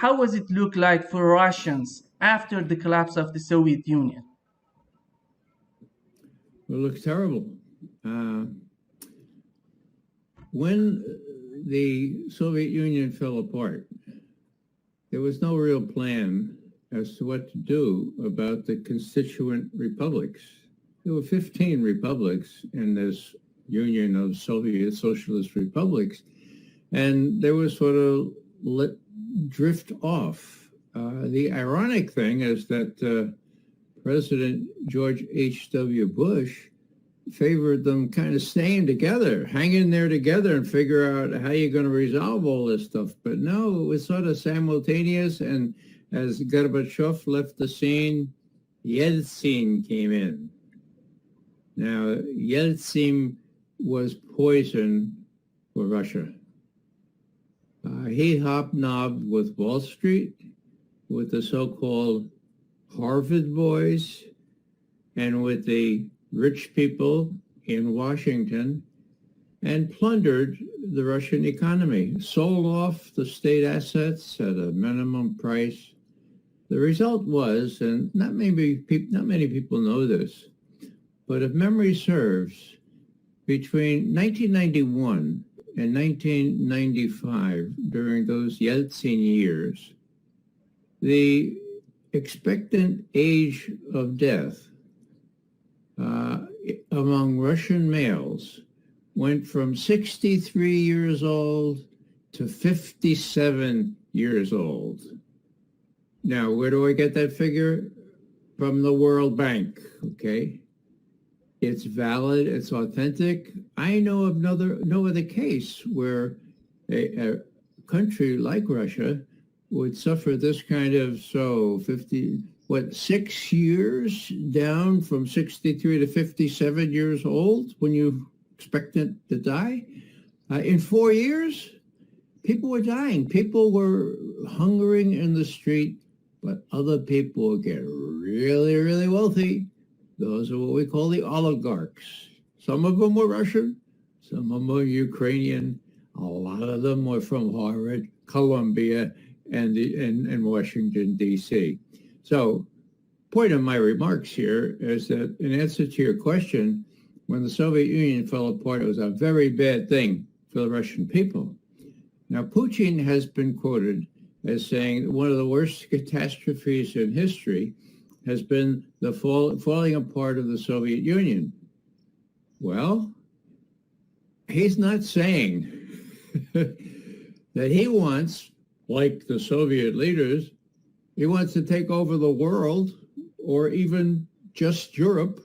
how was it look like for Russians after the collapse of the Soviet Union? It looks terrible. When the Soviet Union fell apart, there was no real plan as to what to do about the constituent republics. There were 15 republics in this union of Soviet socialist republics, and they were sort of let drift off. The ironic thing is that President George H.W. Bush favored them kind of staying together, hang in there together and figure out how you're going to resolve all this stuff. But no, it was sort of simultaneous. And as Gorbachev left the scene, Yeltsin came in. Now, Yeltsin was poison for Russia. He hobnobbed with Wall Street, with the so-called Harvard boys, and with the rich people in Washington, and plundered the Russian economy, sold off the state assets at a minimum price. The result was, and not many people know this, but if memory serves, between 1991 and 1995, during those Yeltsin years, the expectant age of death among Russian males went from 63 years old to 57 years old. Now, where do I get that figure? From the World Bank, okay? It's valid, it's authentic. I know of no other case where a country like Russia would suffer this kind of, 6 years down from 63 to 57 years old when you expect it to die? In 4 years, people were dying. People were hungering in the street, but other people get really, really wealthy. Those are what we call the oligarchs. Some of them were Russian, some of them were Ukrainian. A lot of them were from Harvard, Columbia, and Washington, D.C. So, point of my remarks here is that in answer to your question, when the Soviet Union fell apart, it was a very bad thing for the Russian people. Now, Putin has been quoted as saying one of the worst catastrophes in history has been the falling apart of the Soviet Union. Well, he's not saying that he wants, like the Soviet leaders, he wants to take over the world or even just Europe.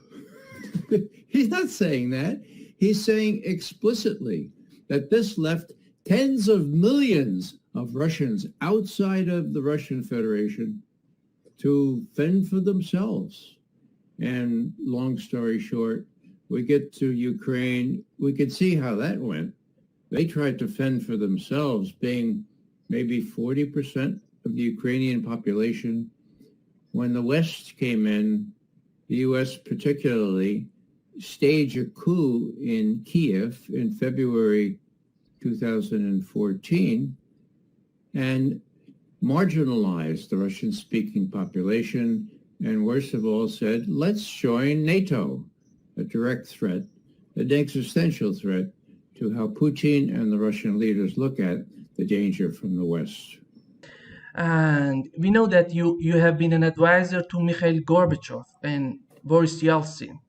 He's not saying that. He's saying explicitly that this left tens of millions of Russians outside of the Russian Federation to fend for themselves. And long story short, we get to Ukraine, we could see how that went. They tried to fend for themselves, being maybe 40% of the Ukrainian population. When the West came in, the U.S. particularly, staged a coup in Kiev in February 2014 and marginalized the Russian-speaking population, and worst of all said, let's join NATO, a direct threat, an existential threat to how Putin and the Russian leaders look at the danger from the West. And we know that you have been an advisor to Mikhail Gorbachev and Boris Yeltsin.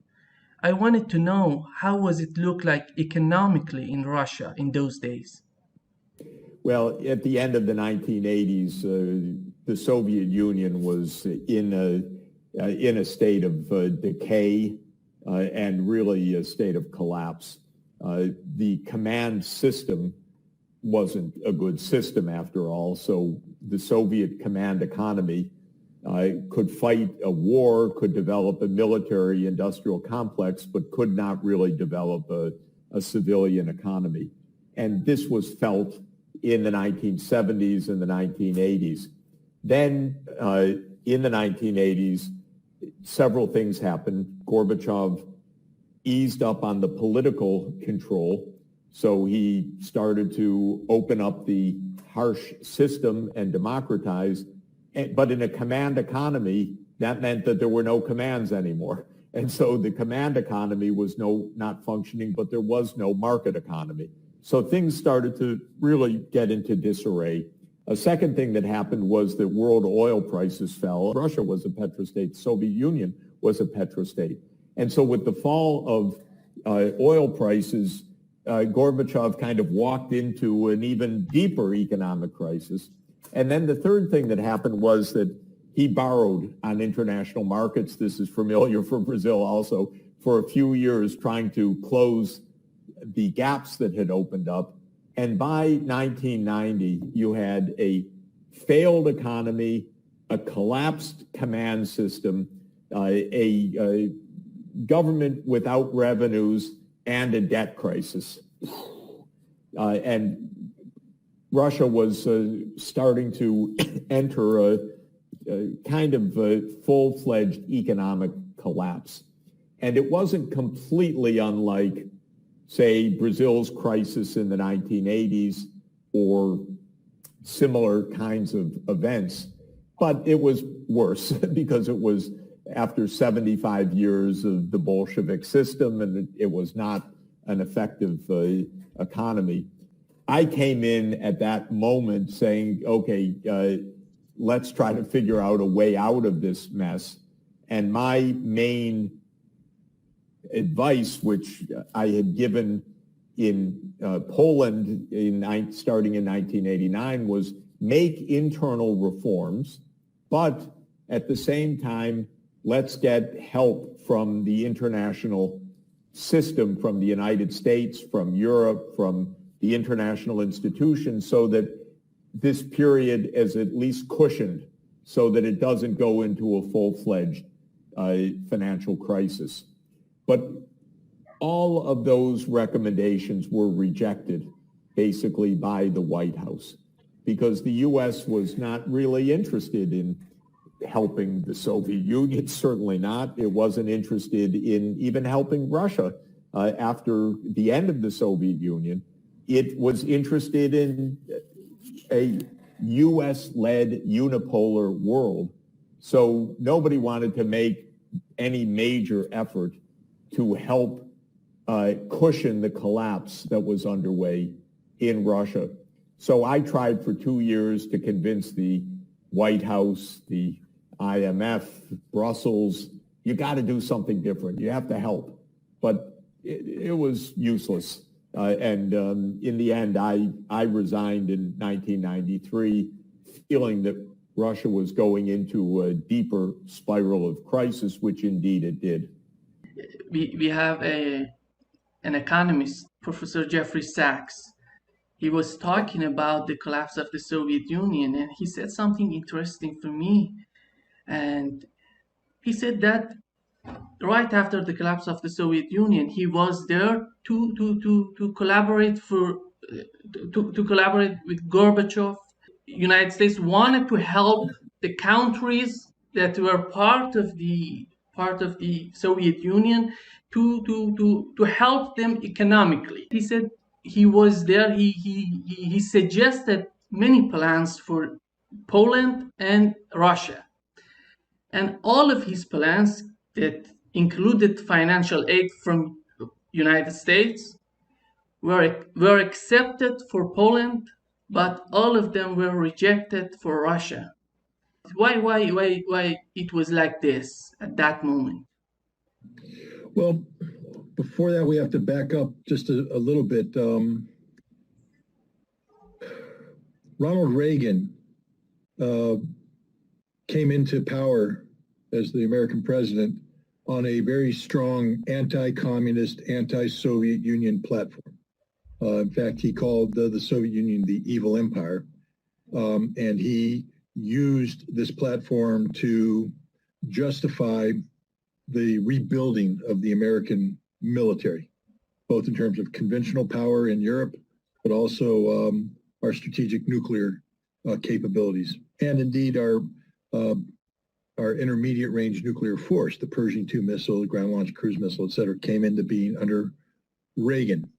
I wanted to know, how was it look like economically in Russia in those days? Well, at the end of the 1980s, the Soviet Union was in a state of decay and really a state of collapse. The command system wasn't a good system after all, so the Soviet command economy could fight a war, could develop a military industrial complex, but could not really develop a civilian economy. And this was felt in the 1970s and the 1980s. Then in the 1980s, several things happened. Gorbachev eased up on the political control. So he started to open up the harsh system and democratize. But in a command economy, that meant that there were no commands anymore. And so the command economy was not functioning, but there was no market economy. So things started to really get into disarray. A second thing that happened was that world oil prices fell. Russia was a petrostate. The Soviet Union was a petrostate. And so with the fall of oil prices, Gorbachev kind of walked into an even deeper economic crisis. And then the third thing that happened was that he borrowed on international markets. This is familiar for Brazil also, for a few years trying to close the gaps that had opened up. And by 1990, you had a failed economy, a collapsed command system, a government without revenues, and a debt crisis. And Russia was starting to enter a kind of full-fledged economic collapse. And it wasn't completely unlike, say, Brazil's crisis in the 1980s or similar kinds of events, but it was worse because it was after 75 years of the Bolshevik system, and it was not an effective economy. I came in at that moment saying, okay, let's try to figure out a way out of this mess. And my main advice, which I had given in Poland starting in 1989, was make internal reforms, but at the same time, let's get help from the international system, from the United States, from Europe, from the international institutions, so that this period is at least cushioned so that it doesn't go into a full-fledged financial crisis. But all of those recommendations were rejected basically by the White House because the U.S. was not really interested in helping the Soviet Union, certainly not. It wasn't interested in even helping Russia after the end of the Soviet Union. It was interested in a U.S.-led unipolar world. So nobody wanted to make any major effort to help cushion the collapse that was underway in Russia. So I tried for 2 years to convince the White House, the IMF, Brussels, you got to do something different. You have to help. But it was useless. And in the end, I resigned in 1993, feeling that Russia was going into a deeper spiral of crisis, which indeed it did. We have an economist, Professor Jeffrey Sachs. He was talking about the collapse of the Soviet Union, and he said something interesting for me. And he said that right after the collapse of the Soviet Union, he was there to collaborate to collaborate with Gorbachev. United States wanted to help the countries that were part of the Soviet Union to help them economically. He said he was there. He suggested many plans for Poland and Russia, and all of his plans that included financial aid from United States were accepted for Poland, but all of them were rejected for Russia. Why it was like this at that moment? Well, before that, we have to back up just a little bit. Ronald Reagan came into power as the American president on a very strong anti-communist, anti-Soviet Union platform. In fact, he called the Soviet Union the evil empire. And he used this platform to justify the rebuilding of the American military, both in terms of conventional power in Europe, but also our strategic nuclear capabilities, and indeed our intermediate range nuclear force, the Pershing II missile, the ground launched cruise missile, et cetera, came into being under Reagan.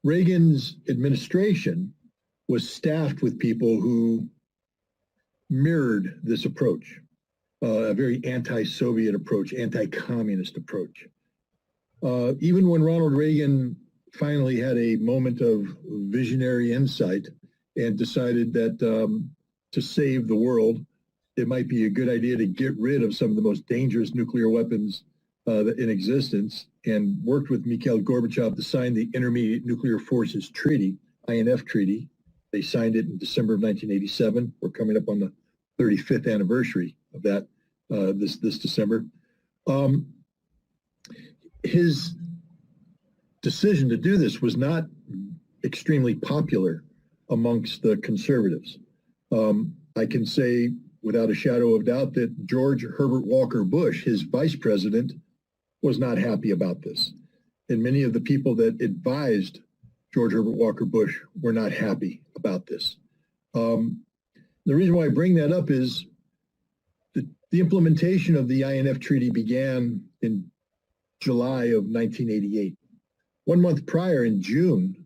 Reagan's administration was staffed with people who mirrored this approach, a very anti-Soviet approach, anti-communist approach. Even when Ronald Reagan finally had a moment of visionary insight and decided that to save the world, it might be a good idea to get rid of some of the most dangerous nuclear weapons in existence, and worked with Mikhail Gorbachev to sign the Intermediate Nuclear Forces Treaty, INF Treaty. They signed it in December of 1987. We're coming up on the 35th anniversary of that this December. His decision to do this was not extremely popular amongst the conservatives. I can say without a shadow of doubt that George Herbert Walker Bush, his vice president, was not happy about this. And many of the people that advised George Herbert Walker Bush were not happy about this. The reason why I bring that up is the implementation of the INF Treaty began in July of 1988. 1 month prior, in June,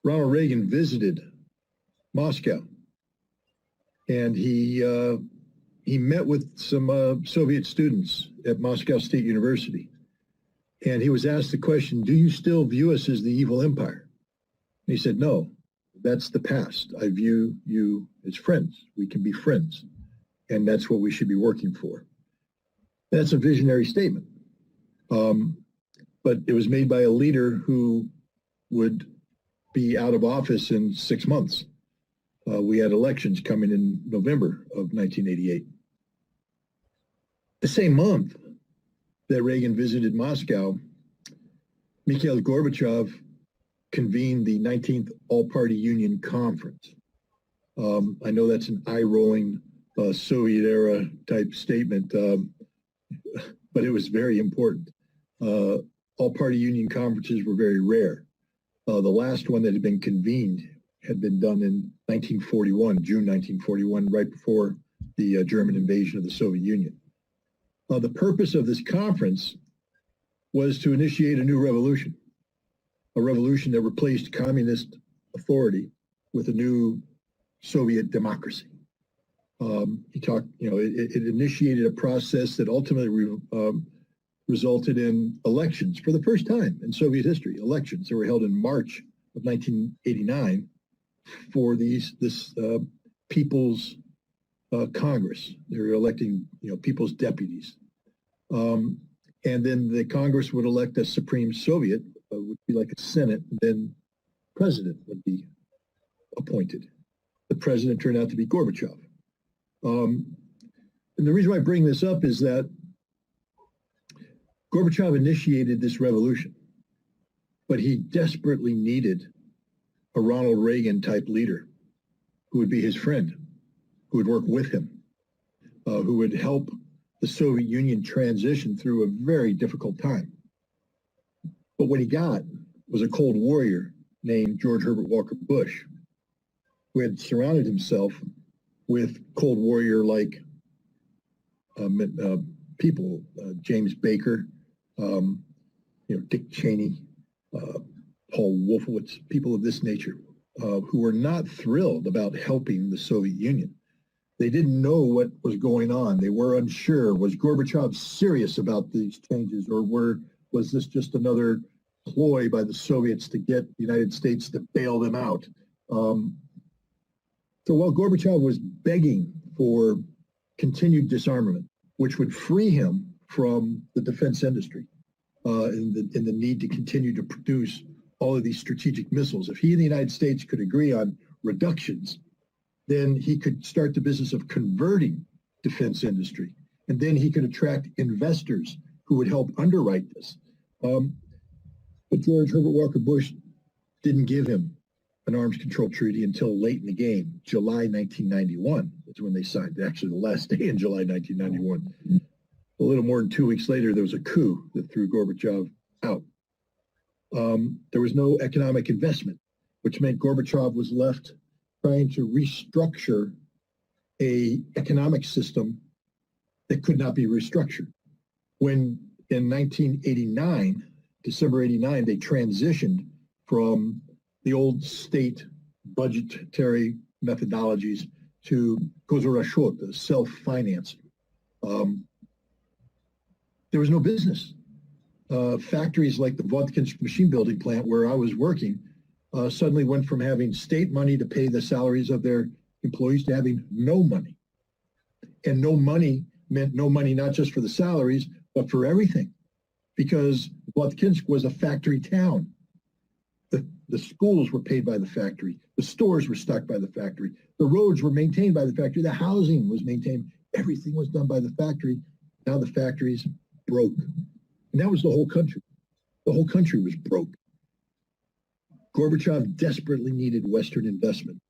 Ronald Reagan visited Moscow, and he met with some Soviet students at Moscow State University. And he was asked the question, do you still view us as the evil empire? And he said, no, that's the past. I view you as friends. We can be friends. And that's what we should be working for. That's a visionary statement. But it was made by a leader who would be out of office in 6 months. We had elections coming in November of 1988. The same month that Reagan visited Moscow, Mikhail Gorbachev convened the 19th All-Party Union Conference. I know that's an eye-rolling Soviet-era type statement, but it was very important. All-Party Union conferences were very rare. The last one that had been convened had been done in 1941, June 1941, right before the German invasion of the Soviet Union. The purpose of this conference was to initiate a new revolution, a revolution that replaced communist authority with a new Soviet democracy. He talked, it initiated a process that ultimately resulted in elections for the first time in Soviet history. Elections that were held in March of 1989 for this People's Congress. They were electing, people's deputies. And then the Congress would elect a Supreme Soviet, would be like a Senate, and then president would be appointed. The president turned out to be Gorbachev. And the reason why I bring this up is that Gorbachev initiated this revolution, but he desperately needed a Ronald Reagan type leader who would be his friend, who would work with him, who would help the Soviet Union transition through a very difficult time. But what he got was a cold warrior named George Herbert Walker Bush, who had surrounded himself with cold warrior-like people, James Baker, Dick Cheney, Paul Wolfowitz, people of this nature, who were not thrilled about helping the Soviet Union. They didn't know what was going on. They were unsure. Was Gorbachev serious about these changes, or was this just another ploy by the Soviets to get the United States to bail them out? So while Gorbachev was begging for continued disarmament, which would free him from the defense industry and the need to continue to produce all of these strategic missiles, if he and the United States could agree on reductions, then he could start the business of converting defense industry. And then he could attract investors who would help underwrite this. But George Herbert Walker Bush didn't give him an arms control treaty until late in the game, July 1991. That's when they signed, actually the last day in July 1991. A little more than 2 weeks later, there was a coup that threw Gorbachev out. There was no economic investment, which meant Gorbachev was left trying to restructure a economic system that could not be restructured. When in 1989, December 89, they transitioned from the old state budgetary methodologies to gozorashot, the self-financing. There was no business. Factories like the Vodkinsk machine building plant where I was working suddenly went from having state money to pay the salaries of their employees to having no money. And no money meant no money not just for the salaries, but for everything. Because Vodkinsk was a factory town. The schools were paid by the factory. The stores were stocked by the factory. The roads were maintained by the factory. The housing was maintained. Everything was done by the factory. Now the factories broke. And that was the whole country. The whole country was broke. Gorbachev desperately needed Western investment.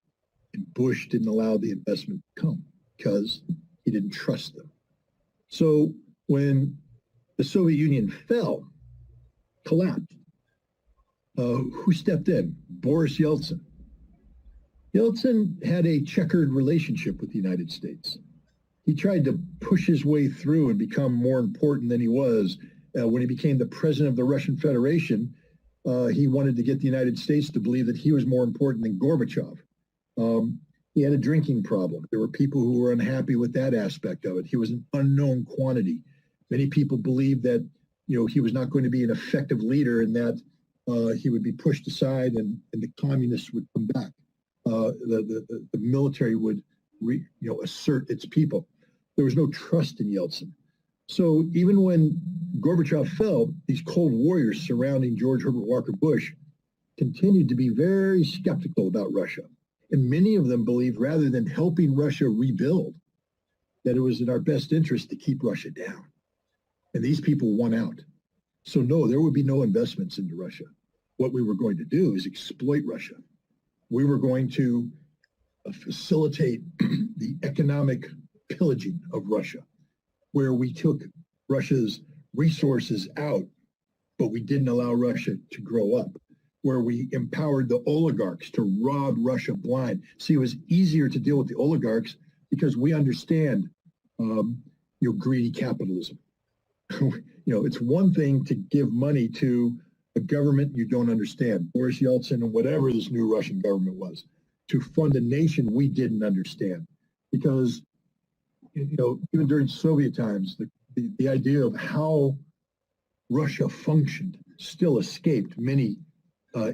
And Bush didn't allow the investment to come because he didn't trust them. So when the Soviet Union fell, collapsed, who stepped in? Boris Yeltsin. Yeltsin had a checkered relationship with the United States. He tried to push his way through and become more important than he was. When he became the president of the Russian Federation, he wanted to get the United States to believe that he was more important than Gorbachev. He had a drinking problem. There were people who were unhappy with that aspect of it. He was an unknown quantity. Many people believed that, he was not going to be an effective leader and that he would be pushed aside and the communists would come back. The military would assert its people. There was no trust in Yeltsin. So even when Gorbachev fell, these cold warriors surrounding George Herbert Walker Bush continued to be very skeptical about Russia. And many of them believed rather than helping Russia rebuild, that it was in our best interest to keep Russia down. And these people won out. So no, there would be no investments into Russia. What we were going to do is exploit Russia. We were going to facilitate the economic pillaging of Russia, where we took Russia's resources out, but we didn't allow Russia to grow up, where we empowered the oligarchs to rob Russia blind. See, it was easier to deal with the oligarchs because we understand greedy capitalism. It's one thing to give money to a government you don't understand, Boris Yeltsin and whatever this new Russian government was, to fund a nation we didn't understand. Because, even during Soviet times, the idea of how Russia functioned still escaped many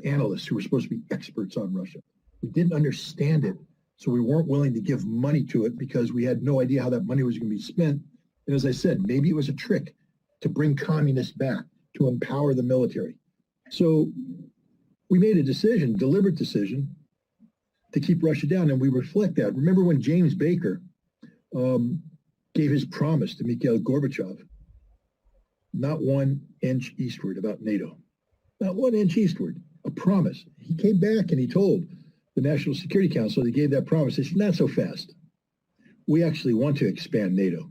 analysts who were supposed to be experts on Russia. We didn't understand it, so we weren't willing to give money to it because we had no idea how that money was going to be spent. And as I said, maybe it was a trick to bring communists back, to empower the military. So we made a decision, deliberate decision, to keep Russia down, and we reflect that. Remember when James Baker gave his promise to Mikhail Gorbachev, not 1 inch eastward about NATO, not 1 inch eastward, a promise. He came back and he told the National Security Council, he gave that promise. They said, not so fast. We actually want to expand NATO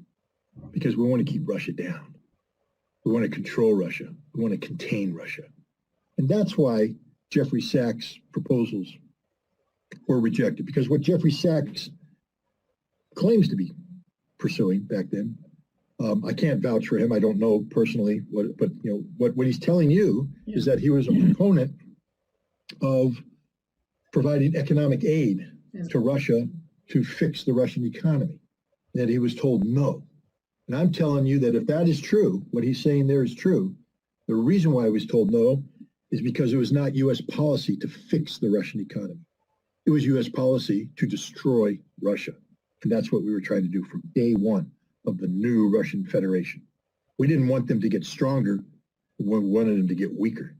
because we want to keep Russia down. We want to control Russia. We want to contain Russia. And that's why Jeffrey Sachs' proposals were rejected, because what Jeffrey Sachs claims to be pursuing back then, I can't vouch for him. I don't know personally, but what he's telling you is that he was a proponent of providing economic aid to Russia to fix the Russian economy, that he was told no. And I'm telling you that if that is true, what he's saying there is true, the reason why he was told no is because it was not U.S. policy to fix the Russian economy. It was U.S. policy to destroy Russia. And that's what we were trying to do from day one of the new Russian Federation. We didn't want them to get stronger. We wanted them to get weaker.